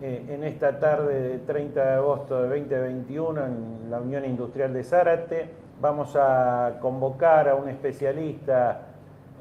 En esta tarde de 30 de agosto de 2021 en la Unión Industrial de Zárate. Vamos a convocar a un especialista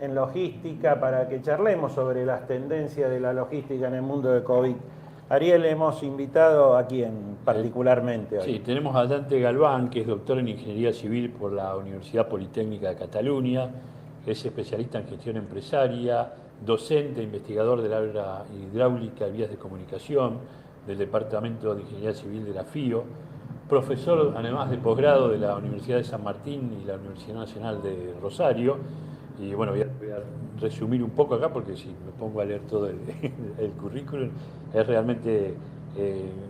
en logística para que charlemos sobre las tendencias de la logística en el mundo de COVID. Ariel, hemos invitado a quién particularmente hoy. Sí, tenemos a Dante Galván, que es doctor en Ingeniería Civil por la Universidad Politécnica de Cataluña, que es especialista en gestión empresaria, docente, investigador del área hidráulica y vías de comunicación del Departamento de Ingeniería Civil de la FIO, profesor además de posgrado de la Universidad de San Martín y la Universidad Nacional de Rosario. Y bueno, voy a resumir un poco acá porque si me pongo a leer todo el currículum es realmente...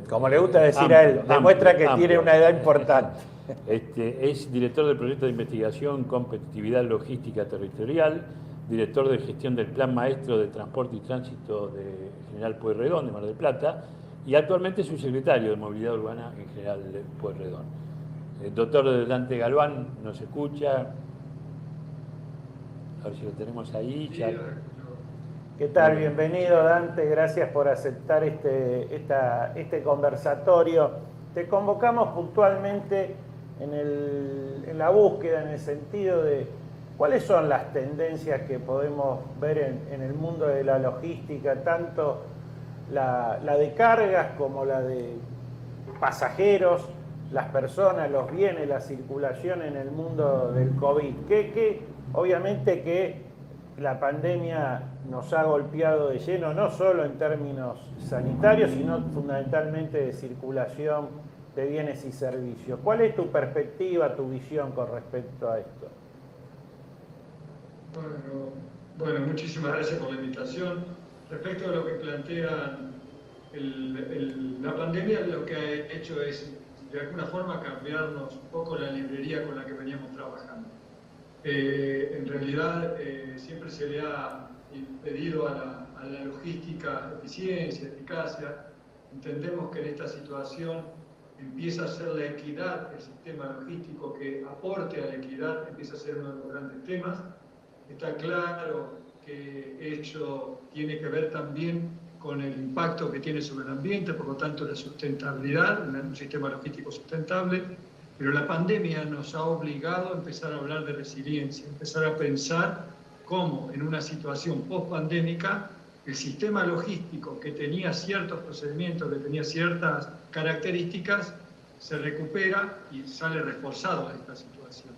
Como le gusta decir a él, demuestra que tiene una edad importante. Es director del proyecto de investigación Competitividad Logística Territorial, director de gestión del Plan Maestro de Transporte y Tránsito de General Pueyrredón de Mar del Plata y actualmente es subsecretario de Movilidad Urbana en General Pueyrredón. El doctor Dante Galván nos escucha. A ver si lo tenemos ahí. Sí, ¿Qué tal? Bienvenido, Dante. Gracias por aceptar este conversatorio. Te convocamos puntualmente en la búsqueda, en el sentido de cuáles son las tendencias que podemos ver en el mundo de la logística, tanto la de cargas como la de pasajeros, las personas, los bienes, la circulación en el mundo del COVID. Obviamente que la pandemia nos ha golpeado de lleno, no solo en términos sanitarios, sino fundamentalmente de circulación de bienes y servicios. ¿Cuál es tu perspectiva, tu visión con respecto a esto? Bueno, muchísimas gracias por la invitación. Respecto a lo que plantean, la pandemia lo que ha hecho es, de alguna forma, cambiarnos un poco la librería con la que veníamos trabajando. En realidad, siempre se le ha pedido a la logística eficiencia, eficacia. Entendemos que en esta situación empieza a ser la equidad, el sistema logístico que aporte a la equidad, empieza a ser uno de los grandes temas. Está claro que ello tiene que ver también con el impacto que tiene sobre el ambiente, por lo tanto la sustentabilidad, un sistema logístico sustentable. Pero la pandemia nos ha obligado a empezar a hablar de resiliencia, empezar a pensar cómo en una situación post-pandémica el sistema logístico que tenía ciertos procedimientos, que tenía ciertas características, se recupera y sale reforzado de esta situación.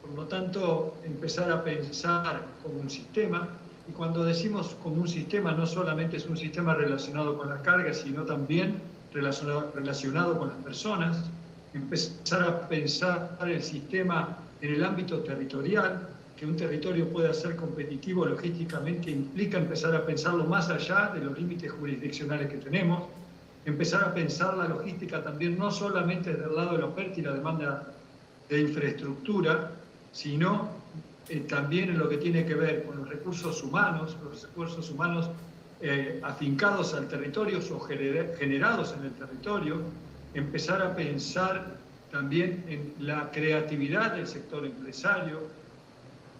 Por lo tanto, empezar a pensar como un sistema, y cuando decimos como un sistema, no solamente es un sistema relacionado con las cargas, sino también relacionado con las personas. Empezar a pensar el sistema en el ámbito territorial, que un territorio pueda ser competitivo logísticamente implica empezar a pensarlo más allá de los límites jurisdiccionales que tenemos, empezar a pensar la logística también no solamente desde el lado de la oferta y la demanda de infraestructura, sino también en lo que tiene que ver con los recursos humanos afincados al territorio o generados en el territorio, empezar a pensar también en la creatividad del sector empresario,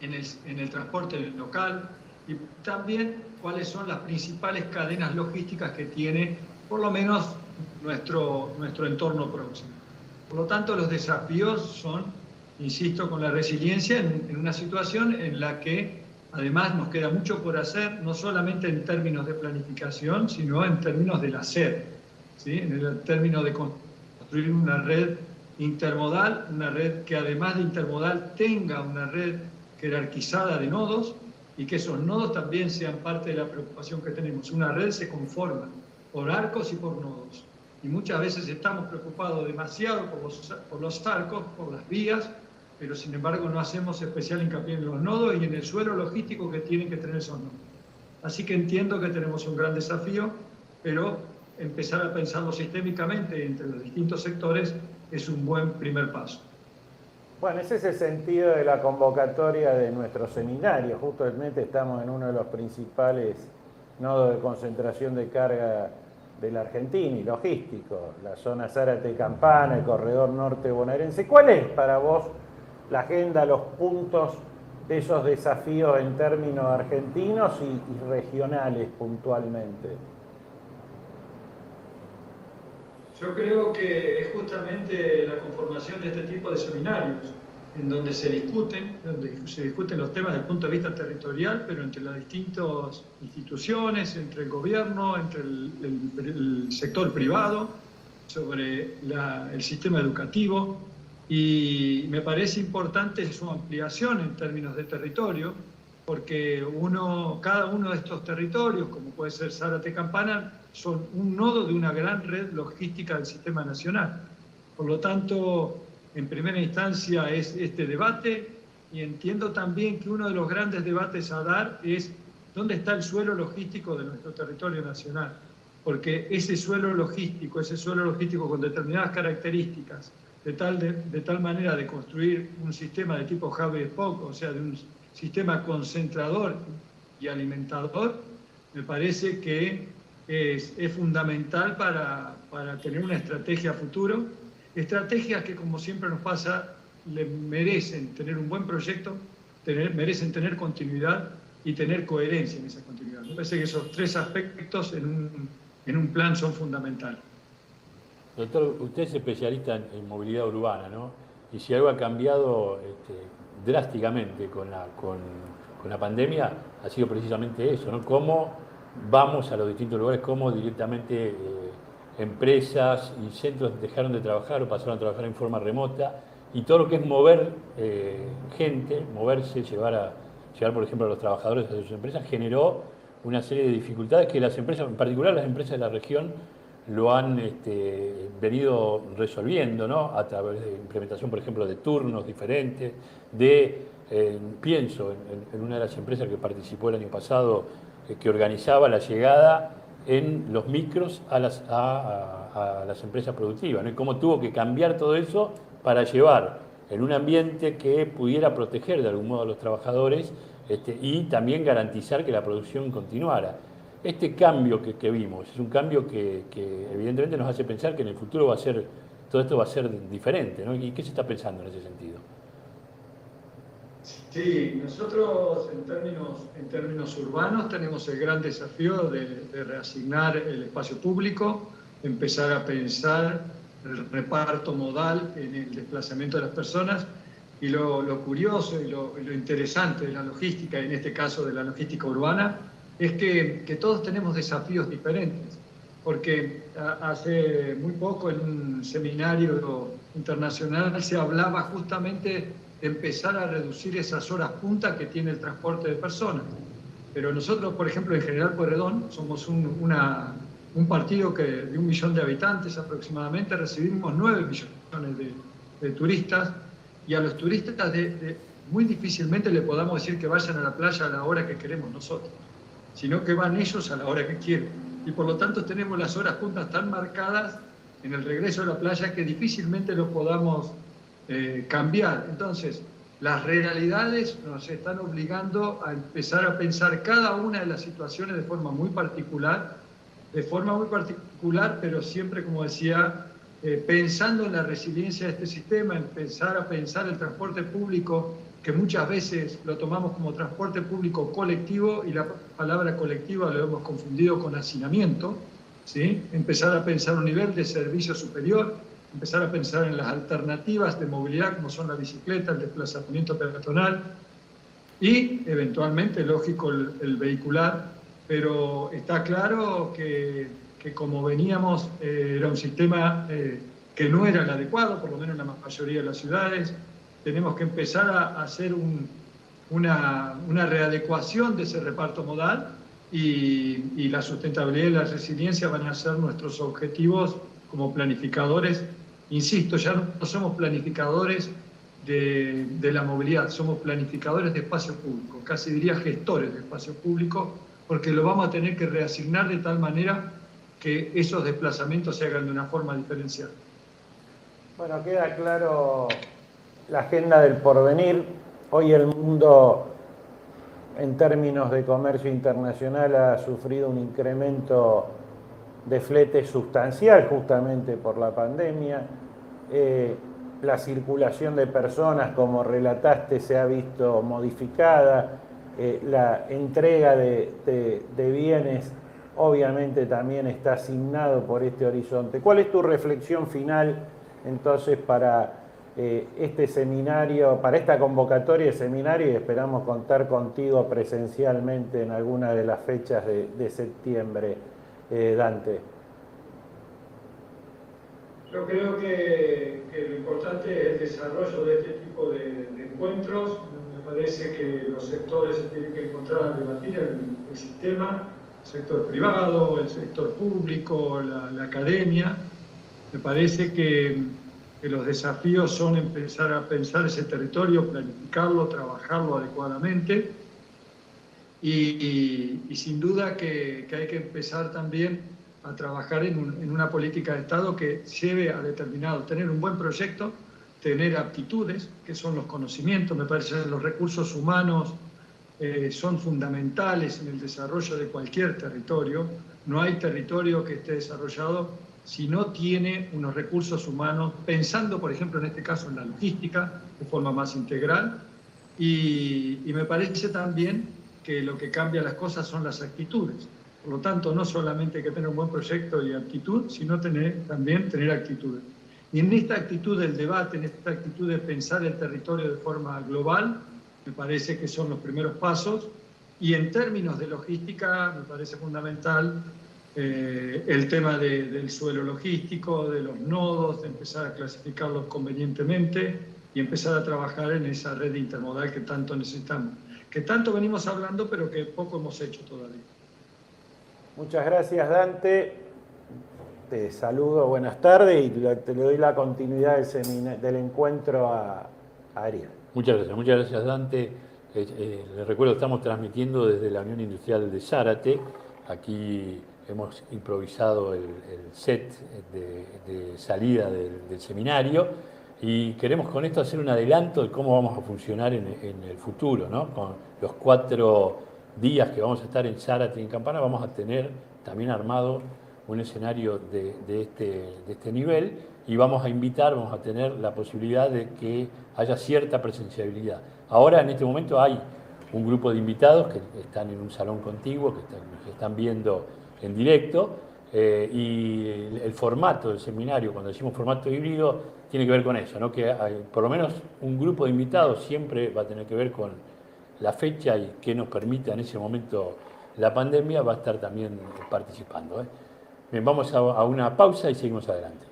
en el transporte local y también cuáles son las principales cadenas logísticas que tiene por lo menos nuestro entorno próximo. Por lo tanto, los desafíos son, insisto, con la resiliencia en una situación en la que además nos queda mucho por hacer, no solamente en términos de planificación, sino en términos del hacer, ¿sí? En el término de construir una red intermodal, una red que además de intermodal tenga una red jerarquizada de nodos y que esos nodos también sean parte de la preocupación que tenemos. Una red se conforma por arcos y por nodos. Y muchas veces estamos preocupados demasiado por los arcos, por las vías, pero sin embargo no hacemos especial hincapié en los nodos y en el suelo logístico que tienen que tener esos nodos. Así que entiendo que tenemos un gran desafío, pero empezar a pensarlo sistémicamente entre los distintos sectores es un buen primer paso. Bueno, ese es el sentido de la convocatoria de nuestro seminario. Justamente estamos en uno de los principales nodos de concentración de carga de la Argentina y logístico, la zona Zárate-Campana, el corredor norte bonaerense. ¿Cuál es para vos la agenda, los puntos de esos desafíos en términos argentinos y regionales puntualmente? Yo creo que es justamente la conformación de este tipo de seminarios, en donde se discuten los temas desde el punto de vista territorial, pero entre las distintas instituciones, entre el gobierno, entre el sector privado, sobre el sistema educativo, y me parece importante su ampliación en términos de territorio, porque cada uno de estos territorios, como puede ser Zárate Campana, son un nodo de una gran red logística del sistema nacional. Por lo tanto, en primera instancia es este debate, y entiendo también que uno de los grandes debates a dar es dónde está el suelo logístico de nuestro territorio nacional, porque ese suelo logístico con determinadas características, de tal manera de construir un sistema de tipo hub and spoke, o sea, de un sistema concentrador y alimentador, me parece que es fundamental para tener una estrategia a futuro. Estrategias que, como siempre nos pasa, le merecen tener un buen proyecto, merecen tener continuidad y tener coherencia en esa continuidad. Me parece que esos tres aspectos en un plan son fundamentales. Doctor, usted es especialista en movilidad urbana, ¿no? Y si algo ha cambiado drásticamente con la pandemia, ha sido precisamente eso, ¿no? Cómo vamos a los distintos lugares, cómo directamente empresas y centros dejaron de trabajar o pasaron a trabajar en forma remota, y todo lo que es mover gente, moverse, llevar por ejemplo a los trabajadores a sus empresas, generó una serie de dificultades que las empresas, en particular las empresas de la región, lo han venido resolviendo, ¿no? A través de implementación, por ejemplo, de turnos diferentes, pienso en una de las empresas que participó el año pasado, que organizaba la llegada en los micros a las empresas productivas, ¿no? Y cómo tuvo que cambiar todo eso para llevar en un ambiente que pudiera proteger de algún modo a los trabajadores y también garantizar que la producción continuara. Este cambio que vimos es un cambio que evidentemente nos hace pensar que en el futuro todo esto va a ser diferente, ¿no? ¿Y qué se está pensando en ese sentido? Sí, nosotros en términos urbanos tenemos el gran desafío de reasignar el espacio público, empezar a pensar el reparto modal en el desplazamiento de las personas, y lo curioso y lo interesante de la logística, en este caso de la logística urbana, es que todos tenemos desafíos diferentes, porque hace muy poco en un seminario internacional se hablaba justamente de empezar a reducir esas horas punta que tiene el transporte de personas. Pero nosotros, por ejemplo, en General Pueyrredón, somos un partido de 1 millón de habitantes aproximadamente, recibimos 9 millones de turistas, y a los turistas muy difícilmente le podamos decir que vayan a la playa a la hora que queremos nosotros, sino que van ellos a la hora que quieren. Y por lo tanto tenemos las horas puntas tan marcadas en el regreso a la playa que difícilmente lo podamos cambiar. Entonces, las realidades nos están obligando a empezar a pensar cada una de las situaciones de forma muy particular, pero siempre, como decía, pensando en la resiliencia de este sistema, empezar a pensar el transporte público, que muchas veces lo tomamos como transporte público colectivo, y la palabra colectiva lo hemos confundido con hacinamiento, ¿sí? Empezar a pensar un nivel de servicio superior, empezar a pensar en las alternativas de movilidad, como son la bicicleta, el desplazamiento peatonal y, eventualmente, lógico, el vehicular. Pero está claro que como veníamos, era un sistema que no era el adecuado, por lo menos en la mayoría de las ciudades. Tenemos que empezar a hacer una readecuación de ese reparto modal, y la sustentabilidad y la resiliencia van a ser nuestros objetivos como planificadores. Insisto, ya no somos planificadores de la movilidad, somos planificadores de espacio público, casi diría gestores de espacio público, porque lo vamos a tener que reasignar de tal manera que esos desplazamientos se hagan de una forma diferenciada. Bueno, queda claro la agenda del porvenir. Hoy el mundo, en términos de comercio internacional, ha sufrido un incremento de flete sustancial justamente por la pandemia. La circulación de personas, como relataste, se ha visto modificada. La entrega de bienes obviamente también está asignado por este horizonte. ¿Cuál es tu reflexión final entonces para este seminario, para esta convocatoria de seminario, y esperamos contar contigo presencialmente en alguna de las fechas de septiembre, Dante? Yo creo que lo importante es el desarrollo de este tipo de encuentros. Me parece que los sectores se tienen que encontrar a debatir el sistema, el sector privado, el sector público, la academia. Me parece que los desafíos son empezar a pensar ese territorio, planificarlo, trabajarlo adecuadamente y sin duda que hay que empezar también a trabajar en una política de Estado que lleve a determinado, tener un buen proyecto, tener aptitudes, que son los conocimientos. Me parece que los recursos humanos son fundamentales en el desarrollo de cualquier territorio. No hay territorio que esté desarrollado si no tiene unos recursos humanos, pensando, por ejemplo, en este caso en la logística, de forma más integral. Y me parece también que lo que cambia las cosas son las actitudes. Por lo tanto, no solamente hay que tener un buen proyecto y actitud, sino también tener actitudes. Y en esta actitud del debate, en esta actitud de pensar el territorio de forma global, me parece que son los primeros pasos. Y en términos de logística, me parece fundamental el tema del suelo logístico, de los nodos, de empezar a clasificarlos convenientemente y empezar a trabajar en esa red intermodal que tanto necesitamos, que tanto venimos hablando, pero que poco hemos hecho todavía. Muchas gracias, Dante. Te saludo, buenas tardes, y te le doy la continuidad del encuentro a Ariel. Muchas gracias, Dante. Les recuerdo, estamos transmitiendo desde la Unión Industrial de Zárate. Aquí hemos improvisado el set de salida del seminario y queremos con esto hacer un adelanto de cómo vamos a funcionar en el futuro, ¿no? Con los 4 días que vamos a estar en Zárate y en Campana vamos a tener también armado un escenario de este nivel y vamos a tener la posibilidad de que haya cierta presenciabilidad. Ahora, en este momento, hay un grupo de invitados que están en un salón contiguo, que están viendo en directo, y el formato del seminario, cuando decimos formato híbrido, tiene que ver con eso, ¿no? Que hay, por lo menos un grupo de invitados siempre va a tener que ver con la fecha y qué nos permita en ese momento la pandemia, va a estar también participando. Bien, vamos a una pausa y seguimos adelante.